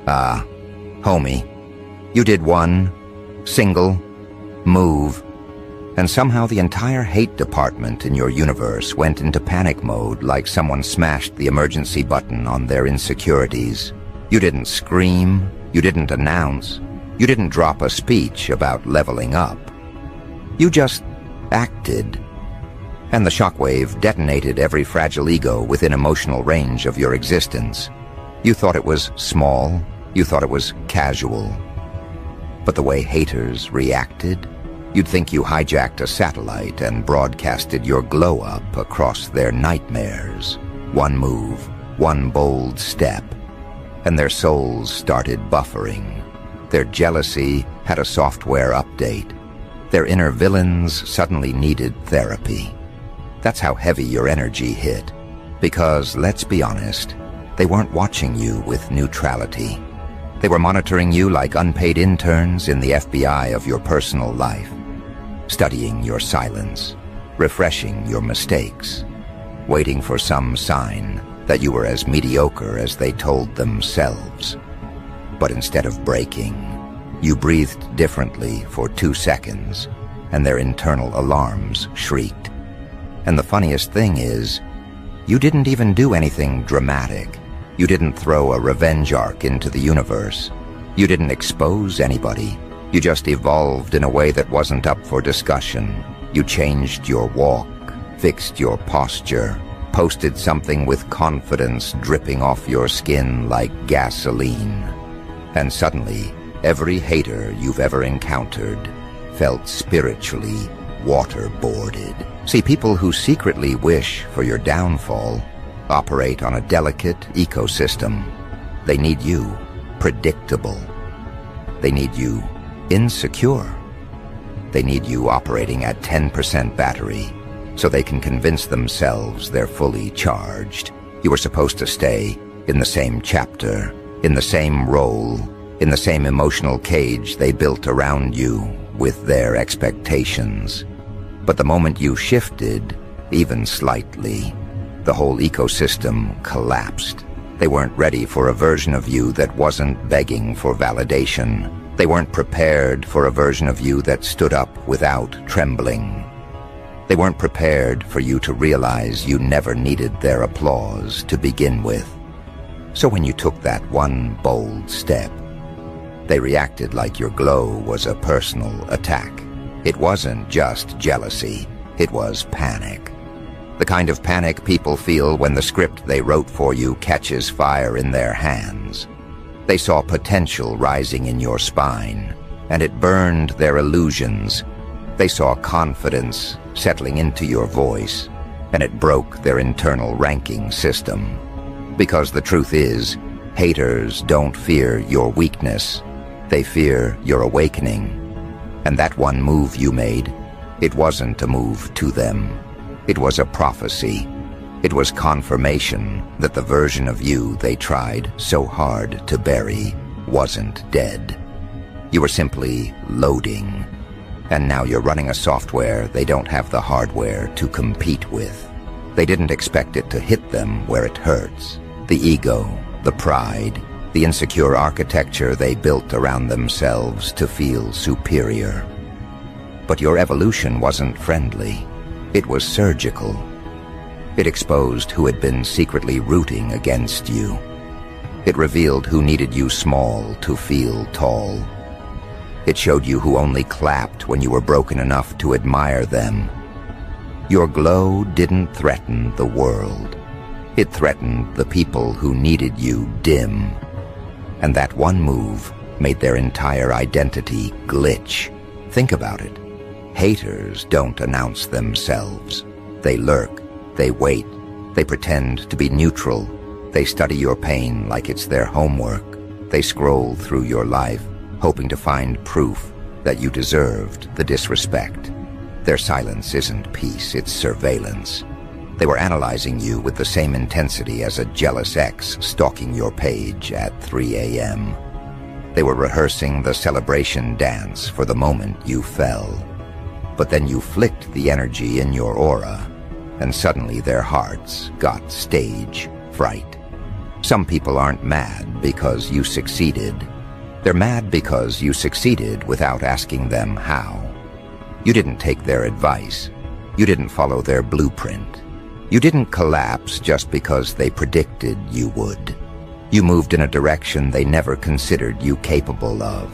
Homie, you did one single move, and somehow the entire hate department in your universe went into panic mode like someone smashed the emergency button on their insecurities. You didn't scream, you didn't announce, you didn't drop a speech about leveling up. You just acted. And the shockwave detonated every fragile ego within emotional range of your existence. You thought it was small, you thought it was casual. But the way haters reacted, you'd think you hijacked a satellite and broadcasted your glow-up across their nightmares. One move, one bold step, and their souls started buffering. Their jealousy had a software update. Their inner villains suddenly needed therapy. That's how heavy your energy hit. Because, let's be honest, they weren't watching you with neutrality. They were monitoring you like unpaid interns in the FBI of your personal life, studying your silence, refreshing your mistakes, waiting for some sign that you were as mediocre as they told themselves. But instead of breaking, you breathed differently for 2 seconds, and their internal alarms shrieked. And the funniest thing is, you didn't even do anything dramatic. You didn't throw a revenge arc into the universe. You didn't expose anybody. You just evolved in a way that wasn't up for discussion. You changed your walk, fixed your posture, posted something with confidence dripping off your skin like gasoline. And suddenly, every hater you've ever encountered felt spiritually waterboarded. See, people who secretly wish for your downfall operate on a delicate ecosystem. They need you predictable. They need you insecure. They need you operating at 10% battery so they can convince themselves they're fully charged. You were supposed to stay in the same chapter, in the same role, in the same emotional cage they built around you with their expectations. But the moment you shifted, even slightly, the whole ecosystem collapsed. They weren't ready for a version of you that wasn't begging for validation. They weren't prepared for a version of you that stood up without trembling. They weren't prepared for you to realize you never needed their applause to begin with. So when you took that one bold step, they reacted like your glow was a personal attack. It wasn't just jealousy, it was panic. The kind of panic people feel when the script they wrote for you catches fire in their hands. They saw potential rising in your spine, and it burned their illusions. They saw confidence settling into your voice, and it broke their internal ranking system. Because the truth is, haters don't fear your weakness. They fear your awakening. And that one move you made, it wasn't a move to them. It was a prophecy. It was confirmation that the version of you they tried so hard to bury wasn't dead. You were simply loading. And now you're running a software they don't have the hardware to compete with. They didn't expect it to hit them where it hurts. The ego, the pride, the insecure architecture they built around themselves to feel superior. But your evolution wasn't friendly. It was surgical. It exposed who had been secretly rooting against you. It revealed who needed you small to feel tall. It showed you who only clapped when you were broken enough to admire them. Your glow didn't threaten the world. It threatened the people who needed you dim. And that one move made their entire identity glitch. Think about it. Haters don't announce themselves. They lurk, they wait, they pretend to be neutral. They study your pain like it's their homework. They scroll through your life, hoping to find proof that you deserved the disrespect. Their silence isn't peace, it's surveillance. They were analyzing you with the same intensity as a jealous ex stalking your page at 3 a.m. They were rehearsing the celebration dance for the moment you fell. But then you flicked the energy in your aura, and suddenly their hearts got stage fright. Some people aren't mad because you succeeded. They're mad because you succeeded without asking them how. You didn't take their advice. You didn't follow their blueprint. You didn't collapse just because they predicted you would. You moved in a direction they never considered you capable of.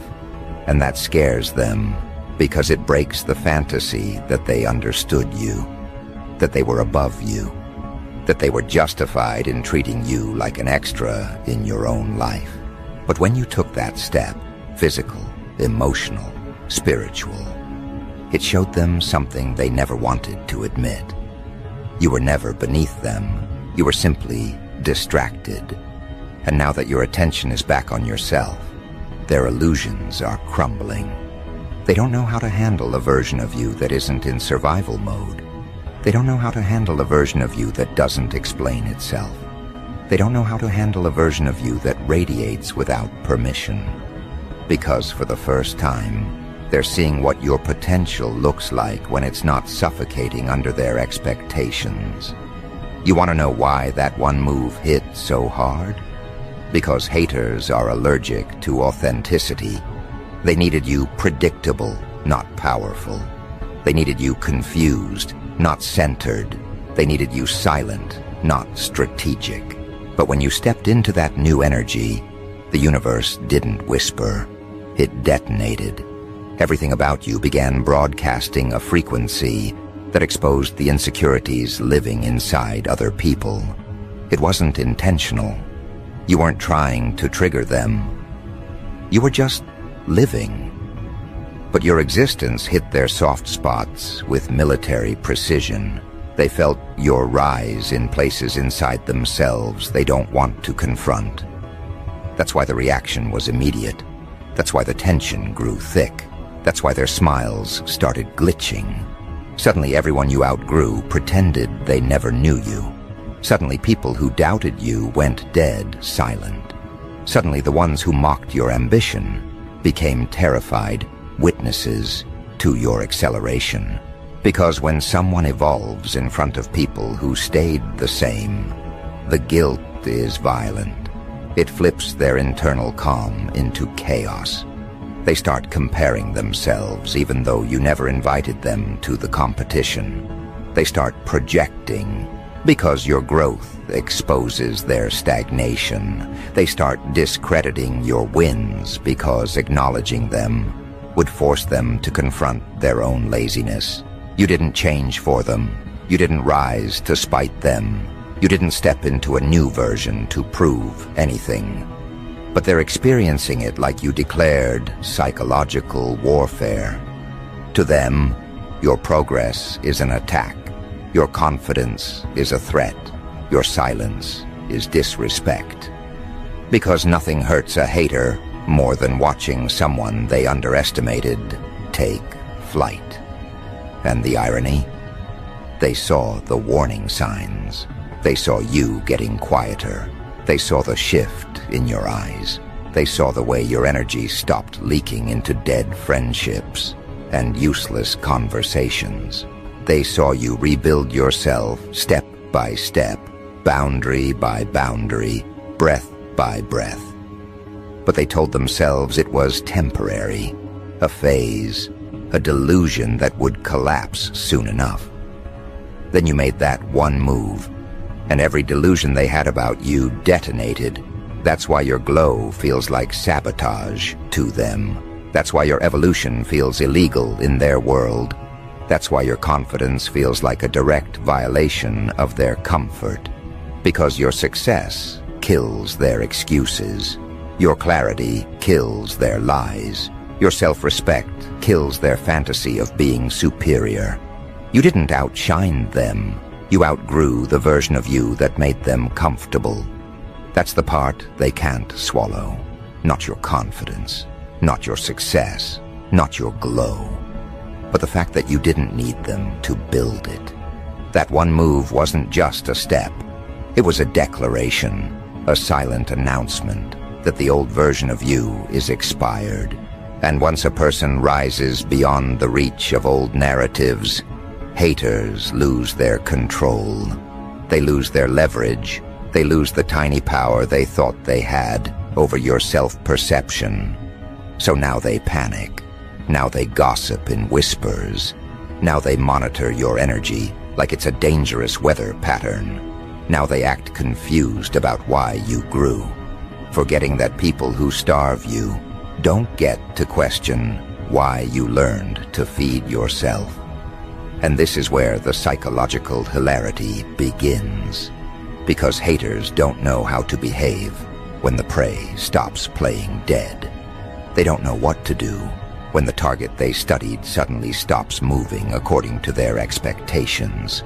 And that scares them because it breaks the fantasy that they understood you, that they were above you, that they were justified in treating you like an extra in your own life. But when you took that step, physical, emotional, spiritual, it showed them something they never wanted to admit. You were never beneath them. You were simply distracted. And now that your attention is back on yourself, their illusions are crumbling. They don't know how to handle a version of you that isn't in survival mode. They don't know how to handle a version of you that doesn't explain itself. They don't know how to handle a version of you that radiates without permission. Because for the first time, they're seeing what your potential looks like when it's not suffocating under their expectations. You want to know why that one move hit so hard? Because haters are allergic to authenticity. They needed you predictable, not powerful. They needed you confused, not centered. They needed you silent, not strategic. But when you stepped into that new energy, the universe didn't whisper. It detonated. Everything about you began broadcasting a frequency that exposed the insecurities living inside other people. It wasn't intentional. You weren't trying to trigger them. You were just living. But your existence hit their soft spots with military precision. They felt your rise in places inside themselves they don't want to confront. That's why the reaction was immediate. That's why the tension grew thick. That's why their smiles started glitching. Suddenly everyone you outgrew pretended they never knew you. Suddenly people who doubted you went dead silent. Suddenly the ones who mocked your ambition became terrified witnesses to your acceleration. Because when someone evolves in front of people who stayed the same, the guilt is violent. It flips their internal calm into chaos. They start comparing themselves even though you never invited them to the competition. They start projecting because your growth exposes their stagnation. They start discrediting your wins because acknowledging them would force them to confront their own laziness. You didn't change for them. You didn't rise to spite them. You didn't step into a new version to prove anything. But they're experiencing it like you declared psychological warfare. To them, your progress is an attack. Your confidence is a threat. Your silence is disrespect. Because nothing hurts a hater more than watching someone they underestimated take flight. And the irony? They saw the warning signs. They saw you getting quieter. They saw the shift in your eyes. They saw the way your energy stopped leaking into dead friendships and useless conversations. They saw you rebuild yourself step by step, boundary by boundary, breath by breath. But they told themselves it was temporary, a phase, a delusion that would collapse soon enough. Then you made that one move, and every delusion they had about you detonated. That's why your glow feels like sabotage to them. That's why your evolution feels illegal in their world. That's why your confidence feels like a direct violation of their comfort. Because your success kills their excuses. Your clarity kills their lies. Your self-respect kills their fantasy of being superior. You didn't outshine them. You outgrew the version of you that made them comfortable. That's the part they can't swallow. Not your confidence, not your success, not your glow, but the fact that you didn't need them to build it. That one move wasn't just a step. It was a declaration, a silent announcement that the old version of you is expired. And once a person rises beyond the reach of old narratives, haters lose their control. They lose their leverage. They lose the tiny power they thought they had over your self-perception. So now they panic. Now they gossip in whispers. Now they monitor your energy like it's a dangerous weather pattern. Now they act confused about why you grew, forgetting that people who starve you don't get to question why you learned to feed yourself. And this is where the psychological hilarity begins, because haters don't know how to behave when the prey stops playing dead. They don't know what to do when the target they studied suddenly stops moving according to their expectations.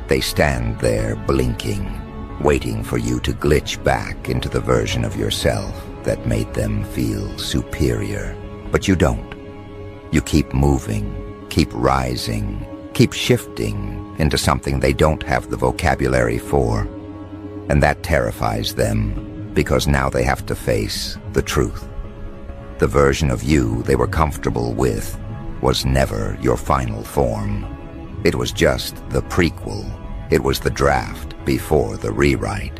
They stand there blinking, waiting for you to glitch back into the version of yourself that made them feel superior. But you don't. You keep moving, keep rising, keep shifting into something they don't have the vocabulary for. And that terrifies them, because now they have to face the truth. The version of you they were comfortable with was never your final form. It was just the prequel. It was the draft before the rewrite.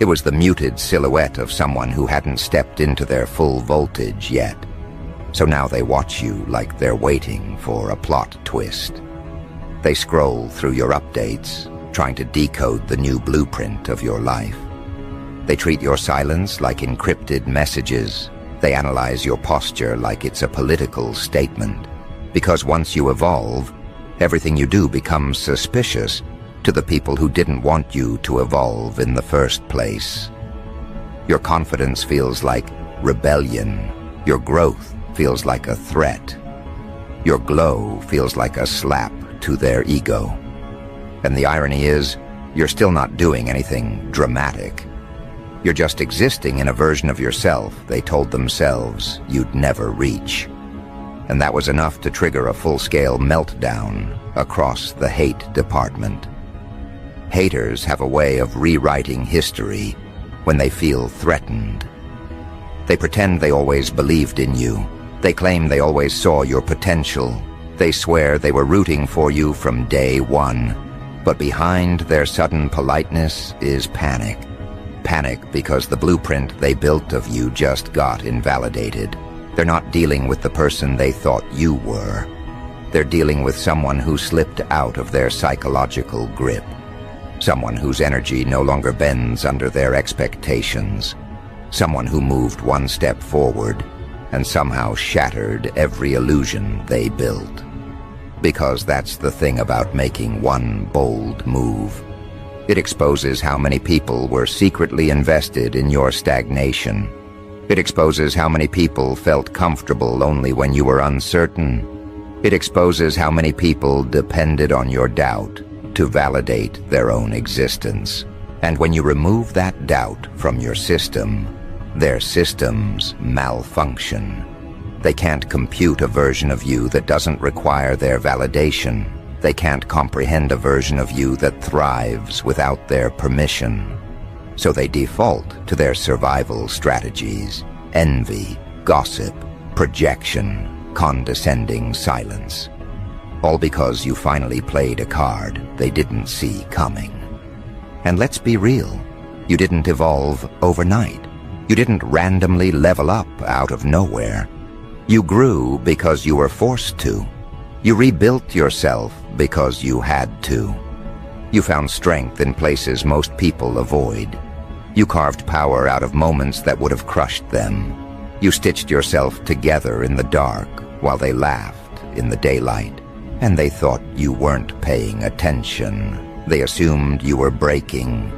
It was the muted silhouette of someone who hadn't stepped into their full voltage yet. So now they watch you like they're waiting for a plot twist. They scroll through your updates, trying to decode the new blueprint of your life. They treat your silence like encrypted messages. They analyze your posture like it's a political statement. Because once you evolve, everything you do becomes suspicious to the people who didn't want you to evolve in the first place. Your confidence feels like rebellion. Your growth feels like a threat. Your glow feels like a slap to their ego. And the irony is, you're still not doing anything dramatic. You're just existing in a version of yourself they told themselves you'd never reach. And that was enough to trigger a full-scale meltdown across the hate department. Haters have a way of rewriting history when they feel threatened. They pretend they always believed in you. They claim they always saw your potential. They swear they were rooting for you from day one. But behind their sudden politeness is panic. Panic because the blueprint they built of you just got invalidated. They're not dealing with the person they thought you were. They're dealing with someone who slipped out of their psychological grip. Someone whose energy no longer bends under their expectations. Someone who moved one step forward and somehow shattered every illusion they built. Because that's the thing about making one bold move. It exposes how many people were secretly invested in your stagnation. It exposes how many people felt comfortable only when you were uncertain. It exposes how many people depended on your doubt to validate their own existence. And when you remove that doubt from your system, their systems malfunction. They can't compute a version of you that doesn't require their validation. They can't comprehend a version of you that thrives without their permission. So they default to their survival strategies: envy, gossip, projection, condescending silence. All because you finally played a card they didn't see coming. And let's be real, you didn't evolve overnight. You didn't randomly level up out of nowhere. You grew because you were forced to. You rebuilt yourself because you had to. You found strength in places most people avoid. You carved power out of moments that would have crushed them. You stitched yourself together in the dark while they laughed in the daylight. And they thought you weren't paying attention. They assumed you were breaking.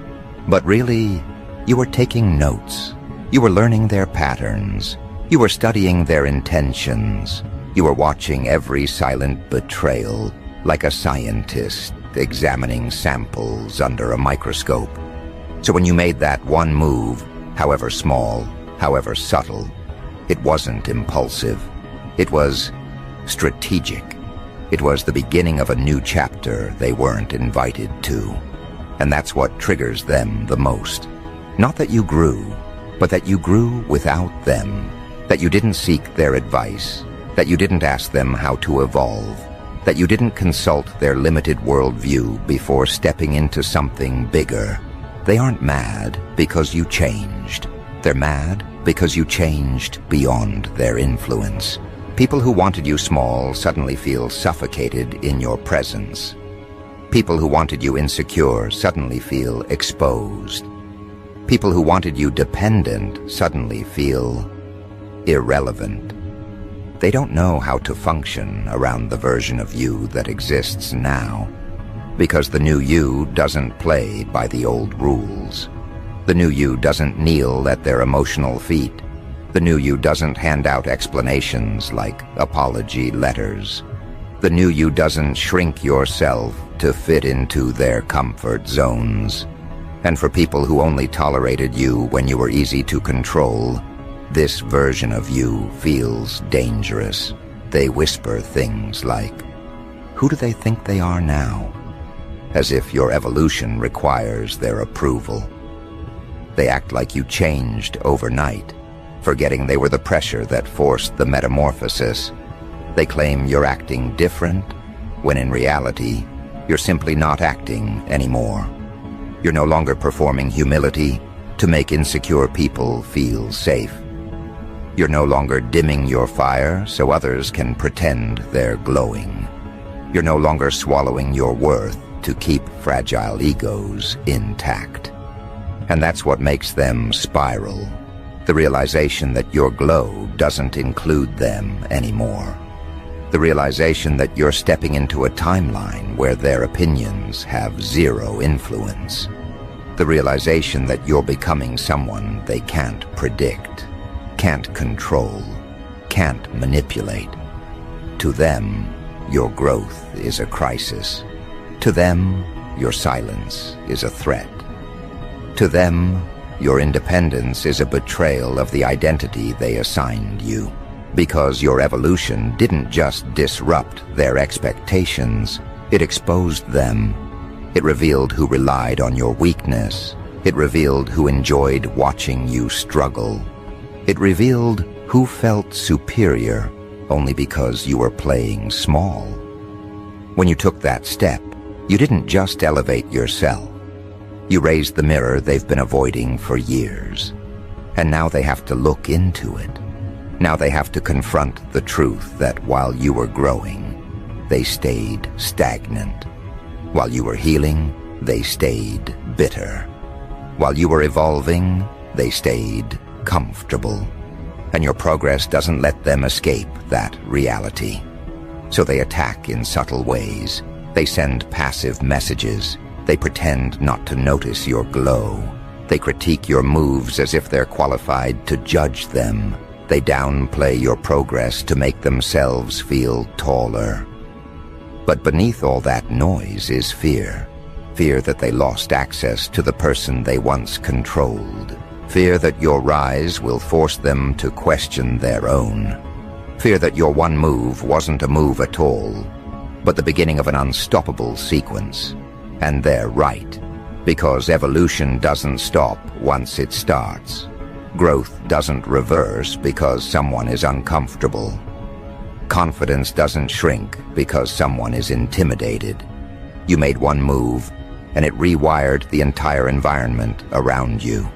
But really, you were taking notes. You were learning their patterns. You were studying their intentions. You were watching every silent betrayal like a scientist examining samples under a microscope. So when you made that one move, however small, however subtle, it wasn't impulsive. It was strategic. It was the beginning of a new chapter they weren't invited to. And that's what triggers them the most. Not that you grew, but that you grew without them. That you didn't seek their advice. That you didn't ask them how to evolve. That you didn't consult their limited worldview before stepping into something bigger. They aren't mad because you changed. They're mad because you changed beyond their influence. People who wanted you small suddenly feel suffocated in your presence. People who wanted you insecure suddenly feel exposed. People who wanted you dependent suddenly feel irrelevant. They don't know how to function around the version of you that exists now, because the new you doesn't play by the old rules. The new you doesn't kneel at their emotional feet. The new you doesn't hand out explanations like apology letters. The new you doesn't shrink yourself to fit into their comfort zones. And for people who only tolerated you when you were easy to control, this version of you feels dangerous. They whisper things like, "Who do they think they are now?" As if your evolution requires their approval. They act like you changed overnight, forgetting they were the pressure that forced the metamorphosis. They claim you're acting different, when in reality, you're simply not acting anymore. You're no longer performing humility to make insecure people feel safe. You're no longer dimming your fire so others can pretend they're glowing. You're no longer swallowing your worth to keep fragile egos intact. And that's what makes them spiral. The realization that your glow doesn't include them anymore. The realization that you're stepping into a timeline where their opinions have zero influence. The realization that you're becoming someone they can't predict, can't control, can't manipulate. To them, your growth is a crisis. To them, your silence is a threat. To them, your independence is a betrayal of the identity they assigned you. Because your evolution didn't just disrupt their expectations, it exposed them. It revealed who relied on your weakness. It revealed who enjoyed watching you struggle. It revealed who felt superior only because you were playing small. When you took that step, you didn't just elevate yourself. You raised the mirror they've been avoiding for years. And now they have to look into it. Now they have to confront the truth that while you were growing, they stayed stagnant. While you were healing, they stayed bitter. While you were evolving, they stayed comfortable. And your progress doesn't let them escape that reality. So they attack in subtle ways. They send passive messages. They pretend not to notice your glow. They critique your moves as if they're qualified to judge them. They downplay your progress to make themselves feel taller. But beneath all that noise is fear. Fear that they lost access to the person they once controlled. Fear that your rise will force them to question their own. Fear that your one move wasn't a move at all, but the beginning of an unstoppable sequence. And they're right, because evolution doesn't stop once it starts. Growth doesn't reverse because someone is uncomfortable. Confidence doesn't shrink because someone is intimidated. You made one move, and it rewired the entire environment around you.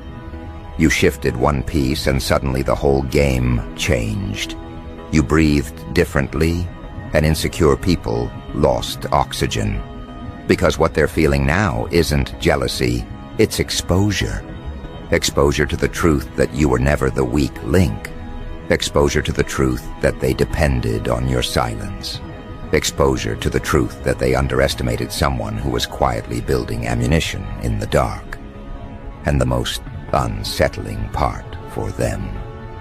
You shifted one piece, and suddenly the whole game changed. You breathed differently, and insecure people lost oxygen. Because what they're feeling now isn't jealousy, it's exposure. Exposure to the truth that you were never the weak link. Exposure to the truth that they depended on your silence. Exposure to the truth that they underestimated someone who was quietly building ammunition in the dark. And the most unsettling part for them,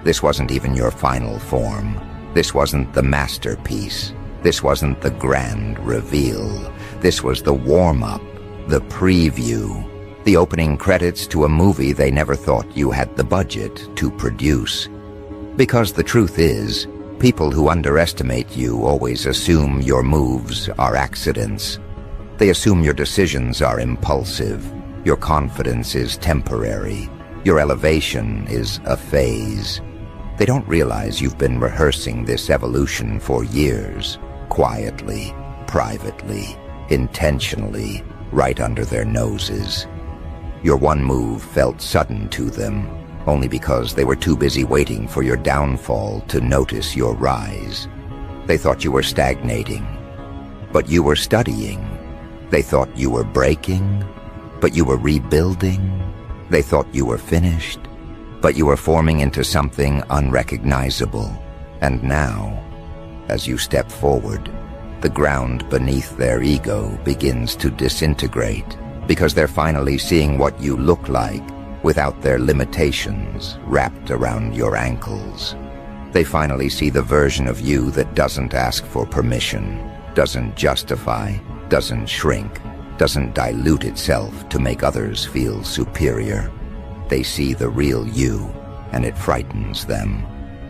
this wasn't even your final form. This wasn't the masterpiece. This wasn't the grand reveal. This was the warm-up, the preview, the opening credits to a movie they never thought you had the budget to produce. Because the truth is, people who underestimate you always assume your moves are accidents. They assume your decisions are impulsive, your confidence is temporary, your elevation is a phase. They don't realize you've been rehearsing this evolution for years, quietly, privately, intentionally, right under their noses. Your one move felt sudden to them, only because they were too busy waiting for your downfall to notice your rise. They thought you were stagnating, but you were studying. They thought you were breaking, but you were rebuilding. They thought you were finished, but you were forming into something unrecognizable. And now, as you step forward, the ground beneath their ego begins to disintegrate, because they're finally seeing what you look like without their limitations wrapped around your ankles. They finally see the version of you that doesn't ask for permission, doesn't justify, doesn't shrink, doesn't dilute itself to make others feel superior. They see the real you, and it frightens them.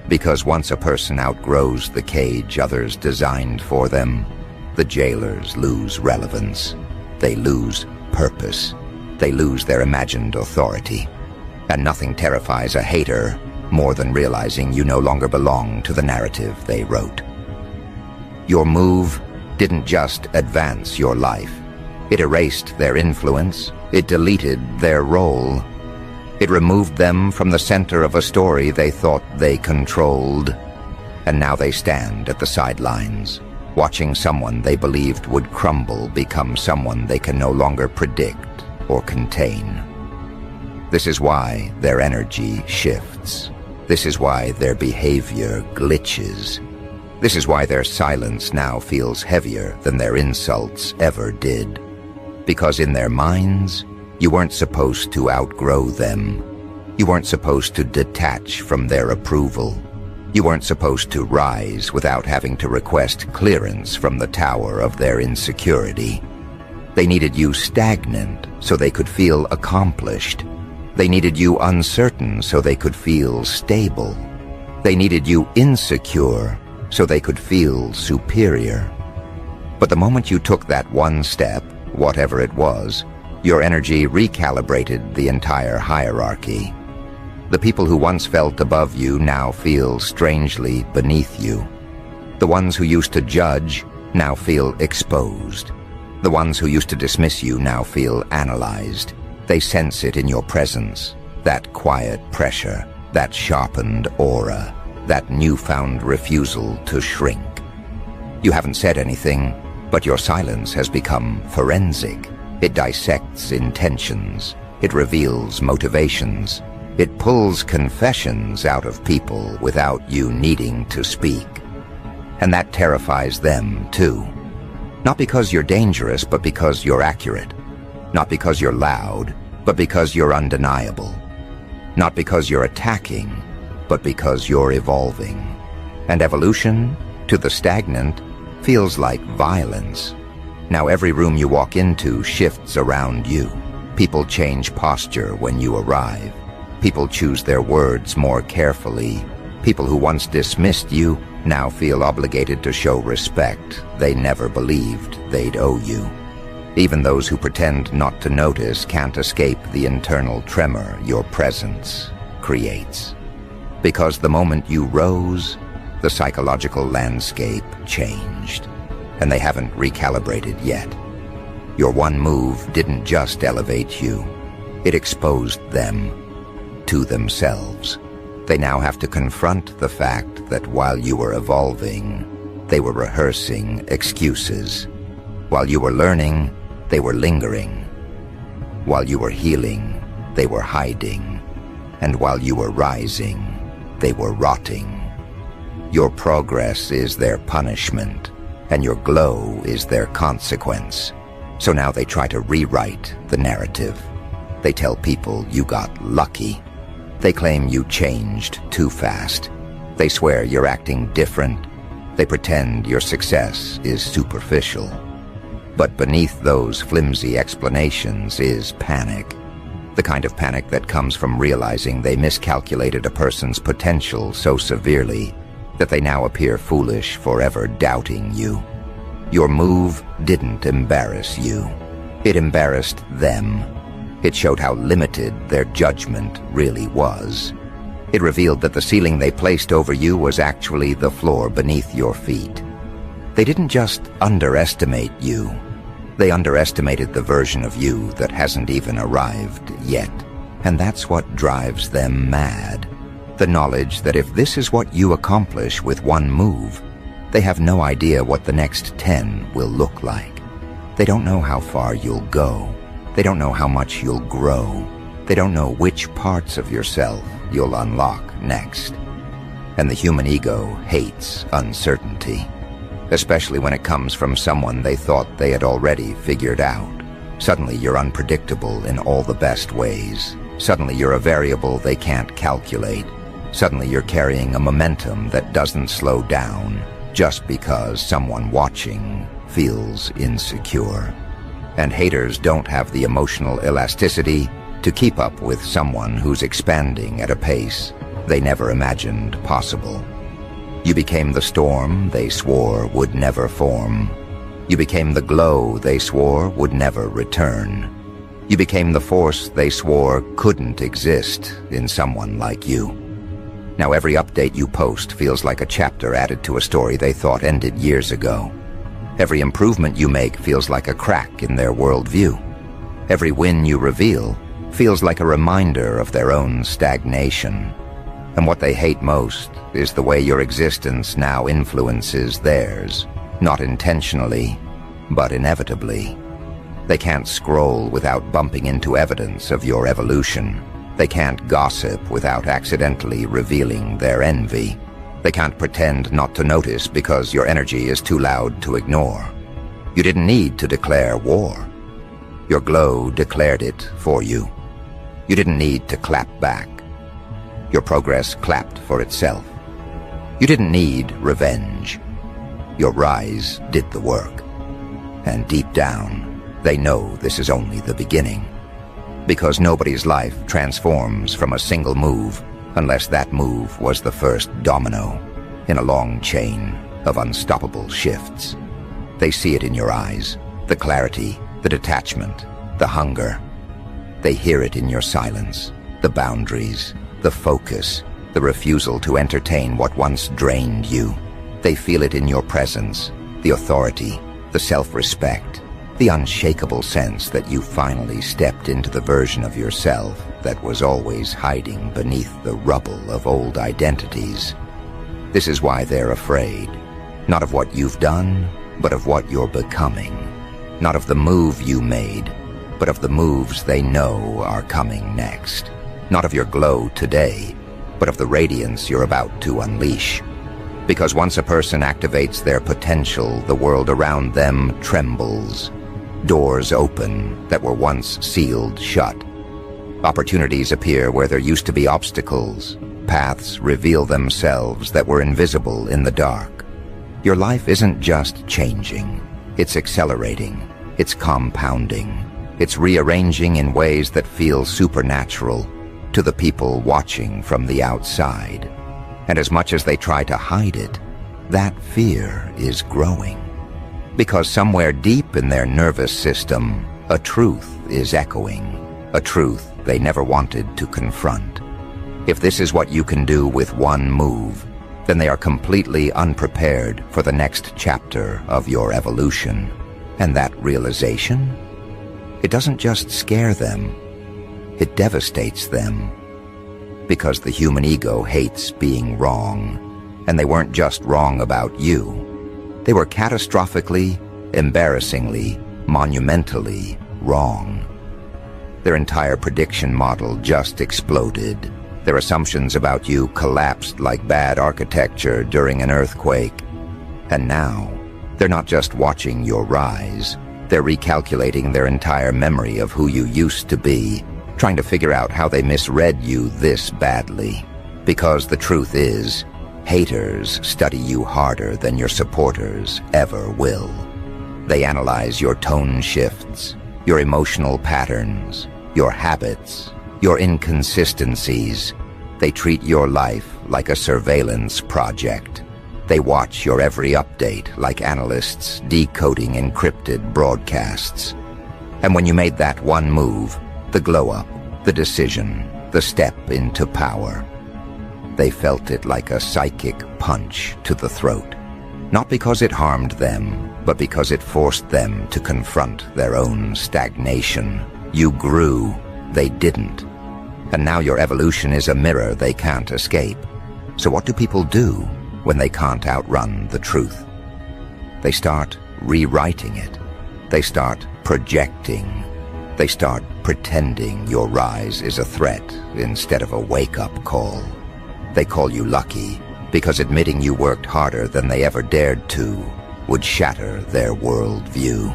Because once a person outgrows the cage others designed for them, the jailers lose relevance. They lose purpose. They lose their imagined authority. And nothing terrifies a hater more than realizing you no longer belong to the narrative they wrote. Your move didn't just advance your life. It erased their influence. It deleted their role. It removed them from the center of a story they thought they controlled. And now they stand at the sidelines, watching someone they believed would crumble become someone they can no longer predict or contain. This is why their energy shifts. This is why their behavior glitches. This is why their silence now feels heavier than their insults ever did. Because in their minds, you weren't supposed to outgrow them. You weren't supposed to detach from their approval. You weren't supposed to rise without having to request clearance from the tower of their insecurity. They needed you stagnant so they could feel accomplished. They needed you uncertain so they could feel stable. They needed you insecure so they could feel superior. But the moment you took that one step, whatever it was, your energy recalibrated the entire hierarchy. The people who once felt above you now feel strangely beneath you. The ones who used to judge now feel exposed. The ones who used to dismiss you now feel analyzed. They sense it in your presence, that quiet pressure, that sharpened aura, that newfound refusal to shrink. You haven't said anything, but your silence has become forensic. It dissects intentions. It reveals motivations. It pulls confessions out of people without you needing to speak. And that terrifies them, too. Not because you're dangerous, but because you're accurate. Not because you're loud, but because you're undeniable. Not because you're attacking, but because you're evolving. And evolution, to the stagnant, feels like violence. Now every room you walk into shifts around you. People change posture when you arrive. People choose their words more carefully. People who once dismissed you now feel obligated to show respect they never believed they'd owe you. Even those who pretend not to notice can't escape the internal tremor your presence creates. Because the moment you rose, the psychological landscape changed, and they haven't recalibrated yet. Your one move didn't just elevate you, it exposed them to themselves. They now have to confront the fact that while you were evolving, they were rehearsing excuses. While you were learning, they were lingering. While you were healing, they were hiding. And while you were rising, they were rotting. Your progress is their punishment, and your glow is their consequence. So now they try to rewrite the narrative. They tell people you got lucky. They claim you changed too fast. They swear you're acting different. They pretend your success is superficial. But beneath those flimsy explanations is panic. The kind of panic that comes from realizing they miscalculated a person's potential so severely that they now appear foolish, forever doubting you. Your move didn't embarrass you. It embarrassed them. It showed how limited their judgment really was. It revealed that the ceiling they placed over you was actually the floor beneath your feet. They didn't just underestimate you. They underestimated the version of you that hasn't even arrived yet. And that's what drives them mad. The knowledge that if this is what you accomplish with one move, they have no idea what the next 10 will look like. They don't know how far you'll go. They don't know how much you'll grow. They don't know which parts of yourself you'll unlock next. And the human ego hates uncertainty, especially when it comes from someone they thought they had already figured out. Suddenly you're unpredictable in all the best ways. Suddenly you're a variable they can't calculate. Suddenly you're carrying a momentum that doesn't slow down just because someone watching feels insecure. And haters don't have the emotional elasticity to keep up with someone who's expanding at a pace they never imagined possible. You became the storm they swore would never form. You became the glow they swore would never return. You became the force they swore couldn't exist in someone like you. Now every update you post feels like a chapter added to a story they thought ended years ago. Every improvement you make feels like a crack in their worldview. Every win you reveal feels like a reminder of their own stagnation. And what they hate most is the way your existence now influences theirs, not intentionally, but inevitably. They can't scroll without bumping into evidence of your evolution. They can't gossip without accidentally revealing their envy. They can't pretend not to notice because your energy is too loud to ignore. You didn't need to declare war. Your glow declared it for you. You didn't need to clap back. Your progress clapped for itself. You didn't need revenge. Your rise did the work. And deep down, they know this is only the beginning. Because nobody's life transforms from a single move unless that move was the first domino in a long chain of unstoppable shifts. They see it in your eyes, the clarity, the detachment, the hunger. They hear it in your silence, the boundaries, the focus, the refusal to entertain what once drained you. They feel it in your presence, the authority, the self-respect, the unshakable sense that you finally stepped into the version of yourself that was always hiding beneath the rubble of old identities. This is why they're afraid, not of what you've done, but of what you're becoming. Not of the move you made, but of the moves they know are coming next. Not of your glow today, but of the radiance you're about to unleash. Because once a person activates their potential, the world around them trembles. Doors open that were once sealed shut. Opportunities appear where there used to be obstacles. Paths reveal themselves that were invisible in the dark. Your life isn't just changing. It's accelerating. It's compounding. It's rearranging in ways that feel supernatural to the people watching from the outside. And as much as they try to hide it, that fear is growing. Because somewhere deep in their nervous system, a truth is echoing, a truth they never wanted to confront. If this is what you can do with one move, then they are completely unprepared for the next chapter of your evolution. And that realization? It doesn't just scare them, it devastates them. Because the human ego hates being wrong, and they weren't just wrong about you. They were catastrophically, embarrassingly, monumentally wrong. Their entire prediction model just exploded. Their assumptions about you collapsed like bad architecture during an earthquake. And now, they're not just watching your rise. They're recalculating their entire memory of who you used to be, trying to figure out how they misread you this badly. Because the truth is, haters study you harder than your supporters ever will. They analyze your tone shifts, your emotional patterns, your habits, your inconsistencies. They treat your life like a surveillance project. They watch your every update like analysts decoding encrypted broadcasts. And when you made that one move, the glow-up, the decision, the step into power, they felt it like a psychic punch to the throat. Not because it harmed them, but because it forced them to confront their own stagnation. You grew, they didn't. And now your evolution is a mirror they can't escape. So what do people do when they can't outrun the truth? They start rewriting it. They start projecting. They start pretending your rise is a threat instead of a wake-up call. They call you lucky because admitting you worked harder than they ever dared to would shatter their worldview.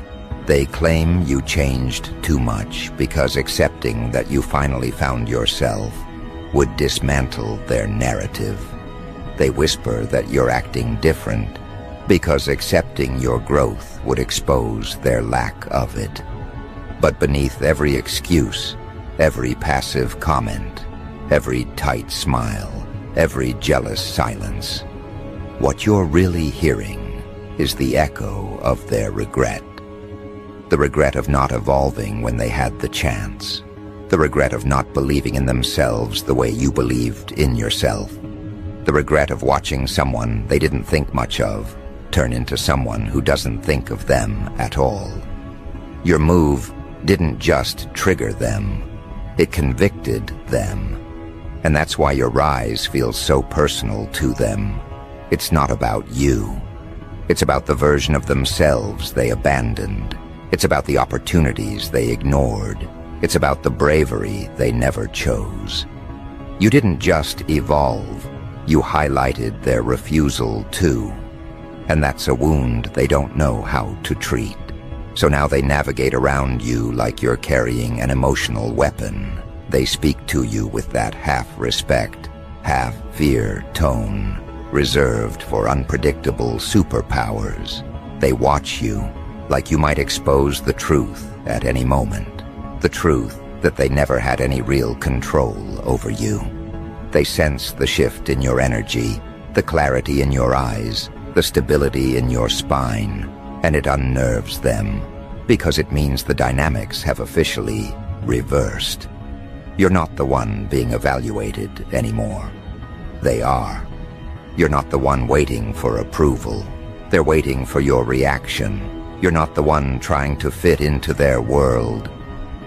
They claim you changed too much because accepting that you finally found yourself would dismantle their narrative. They whisper that you're acting different because accepting your growth would expose their lack of it. But beneath every excuse, every passive comment, every tight smile, every jealous silence, what you're really hearing is the echo of their regret. The regret of not evolving when they had the chance. The regret of not believing in themselves the way you believed in yourself. The regret of watching someone they didn't think much of turn into someone who doesn't think of them at all. Your move didn't just trigger them, it convicted them. And that's why your rise feels so personal to them. It's not about you. It's about the version of themselves they abandoned. It's about the opportunities they ignored. It's about the bravery they never chose. You didn't just evolve, you highlighted their refusal too. And that's a wound they don't know how to treat. So now they navigate around you like you're carrying an emotional weapon. They speak to you with that half-respect, half-fear tone, reserved for unpredictable superpowers. They watch you like you might expose the truth at any moment, the truth that they never had any real control over you. They sense the shift in your energy, the clarity in your eyes, the stability in your spine, and it unnerves them because it means the dynamics have officially reversed. You're not the one being evaluated anymore. They are. You're not the one waiting for approval. They're waiting for your reaction. You're not the one trying to fit into their world.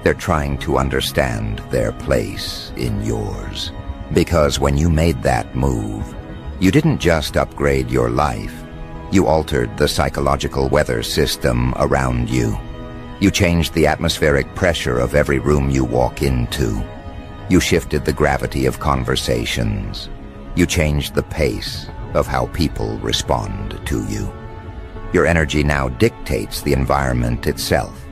They're trying to understand their place in yours. Because when you made that move, you didn't just upgrade your life. You altered the psychological weather system around you. You changed the atmospheric pressure of every room you walk into. You shifted the gravity of conversations. You changed the pace of how people respond to you. Your energy now dictates the environment itself.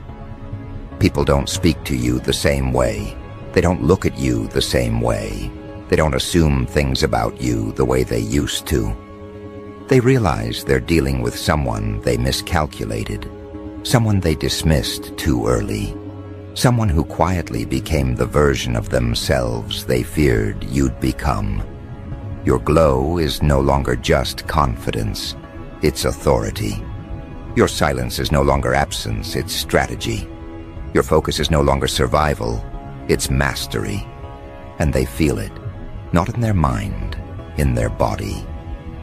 People don't speak to you the same way. They don't look at you the same way. They don't assume things about you the way they used to. They realize they're dealing with someone they miscalculated, someone they dismissed too early, someone who quietly became the version of themselves they feared you'd become. Your glow is no longer just confidence, it's authority. Your silence is no longer absence, it's strategy. Your focus is no longer survival, it's mastery. And they feel it, not in their mind, in their body.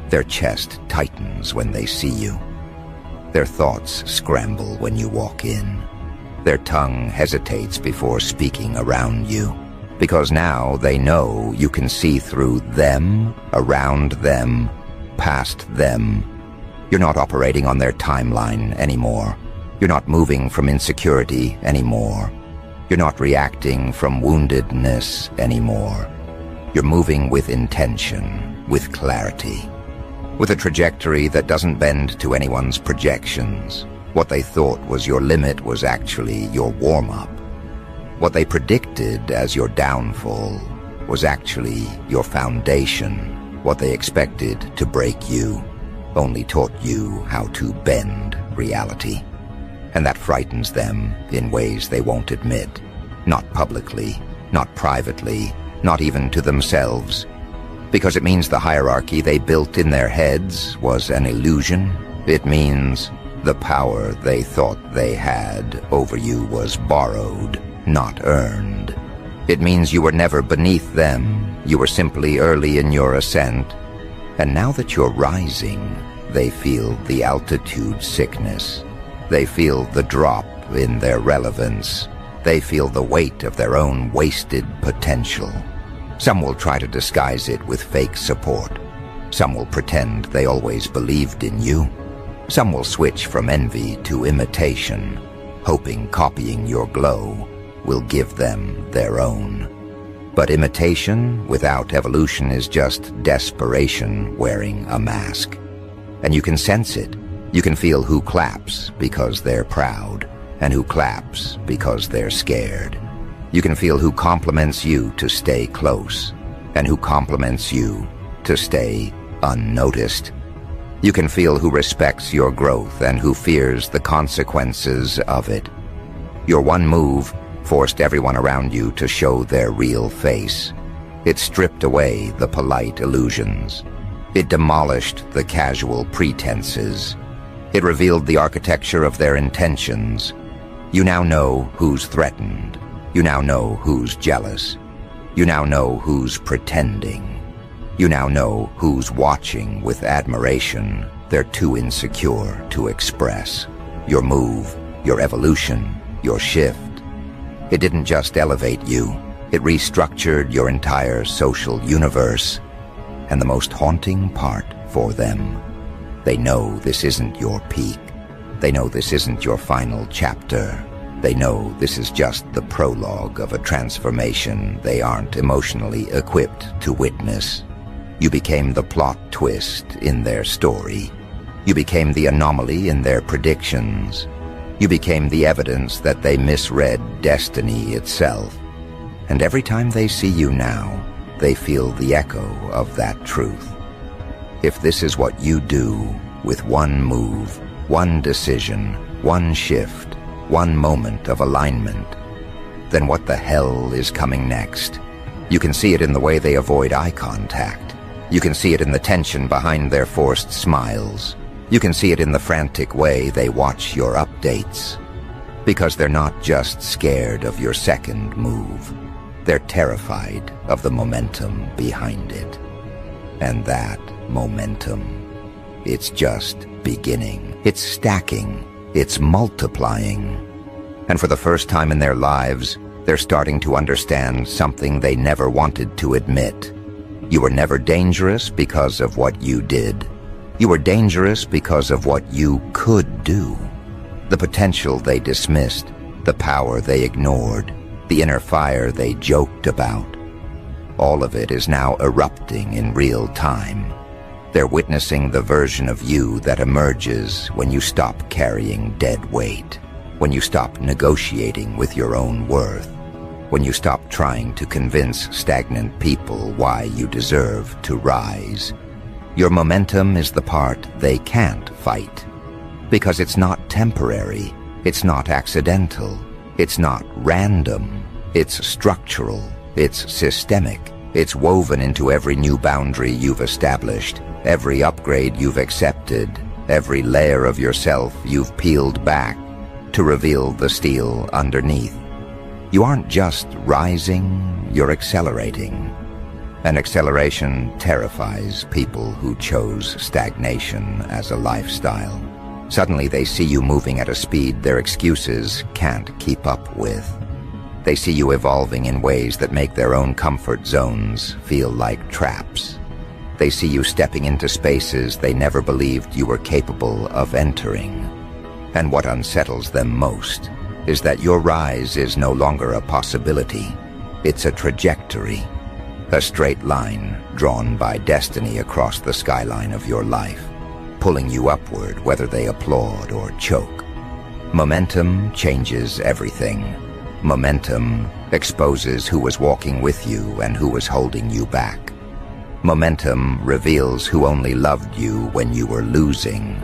Their chest tightens when they see you. Their thoughts scramble when you walk in. Their tongue hesitates before speaking around you, because now they know you can see through them, around them, past them. You're not operating on their timeline anymore. You're not moving from insecurity anymore. You're not reacting from woundedness anymore. You're moving with intention, with clarity, with a trajectory that doesn't bend to anyone's projections. What they thought was your limit was actually your warm-up. What they predicted as your downfall was actually your foundation. What they expected to break you only taught you how to bend reality. And that frightens them in ways they won't admit. Not publicly, not privately, not even to themselves. Because it means the hierarchy they built in their heads was an illusion. It means the power they thought they had over you was borrowed, not earned. It means you were never beneath them. You were simply early in your ascent. And now that you're rising, they feel the altitude sickness. They feel the drop in their relevance. They feel the weight of their own wasted potential. Some will try to disguise it with fake support. Some will pretend they always believed in you. Some will switch from envy to imitation, hoping copying your glow will give them their own. But imitation without evolution is just desperation wearing a mask. And you can sense it. You can feel who claps because they're proud, and who claps because they're scared. You can feel who compliments you to stay close, and who compliments you to stay unnoticed. You can feel who respects your growth and who fears the consequences of it. Your one move forced everyone around you to show their real face. It stripped away the polite illusions. It demolished the casual pretenses. It revealed the architecture of their intentions. You now know who's threatened. You now know who's jealous. You now know who's pretending. You now know who's watching with admiration. They're too insecure to express. Your move, your evolution, your shift. It didn't just elevate you. It restructured your entire social universe. And the most haunting part for them, they know this isn't your peak. They know this isn't your final chapter. They know this is just the prologue of a transformation they aren't emotionally equipped to witness. You became the plot twist in their story. You became the anomaly in their predictions. You became the evidence that they misread destiny itself. And every time they see you now, they feel the echo of that truth. If this is what you do with one move, one decision, one shift, one moment of alignment, then what the hell is coming next? You can see it in the way they avoid eye contact. You can see it in the tension behind their forced smiles. You can see it in the frantic way they watch your updates. Because they're not just scared of your second move. They're terrified of the momentum behind it. And that momentum, it's just beginning. It's stacking. It's multiplying. And for the first time in their lives, they're starting to understand something they never wanted to admit. You were never dangerous because of what you did. You were dangerous because of what you could do. The potential they dismissed, the power they ignored, the inner fire they joked about. All of it is now erupting in real time. They're witnessing the version of you that emerges when you stop carrying dead weight, when you stop negotiating with your own worth, when you stop trying to convince stagnant people why you deserve to rise. Your momentum is the part they can't fight, because it's not temporary, it's not accidental, it's not random, it's structural, it's systemic, it's woven into every new boundary you've established, every upgrade you've accepted, every layer of yourself you've peeled back to reveal the steel underneath. You aren't just rising, you're accelerating. And acceleration terrifies people who chose stagnation as a lifestyle. Suddenly they see you moving at a speed their excuses can't keep up with. They see you evolving in ways that make their own comfort zones feel like traps. They see you stepping into spaces they never believed you were capable of entering. And what unsettles them most is that your rise is no longer a possibility. It's a trajectory, a straight line drawn by destiny across the skyline of your life, pulling you upward whether they applaud or choke. Momentum changes everything. Momentum exposes who was walking with you and who was holding you back. Momentum reveals who only loved you when you were losing.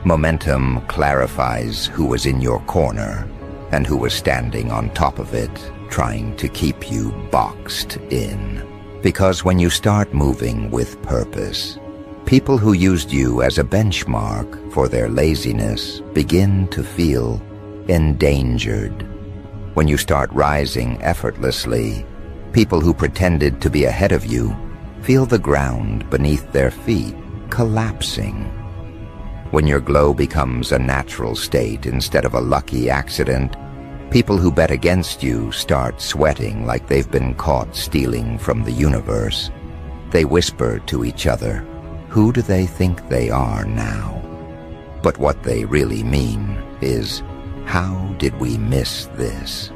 Momentum clarifies who was in your corner and who was standing on top of it, trying to keep you boxed in. Because when you start moving with purpose, people who used you as a benchmark for their laziness begin to feel endangered. When you start rising effortlessly, people who pretended to be ahead of you feel the ground beneath their feet collapsing. When your glow becomes a natural state instead of a lucky accident, people who bet against you start sweating like they've been caught stealing from the universe. They whisper to each other, "Who do they think they are now?" But what they really mean is, "How did we miss this?"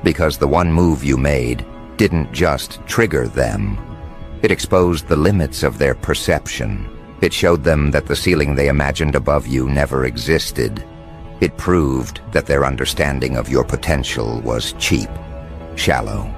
Because the one move you made didn't just trigger them. It exposed the limits of their perception. It showed them that the ceiling they imagined above you never existed. It proved that their understanding of your potential was cheap, shallow,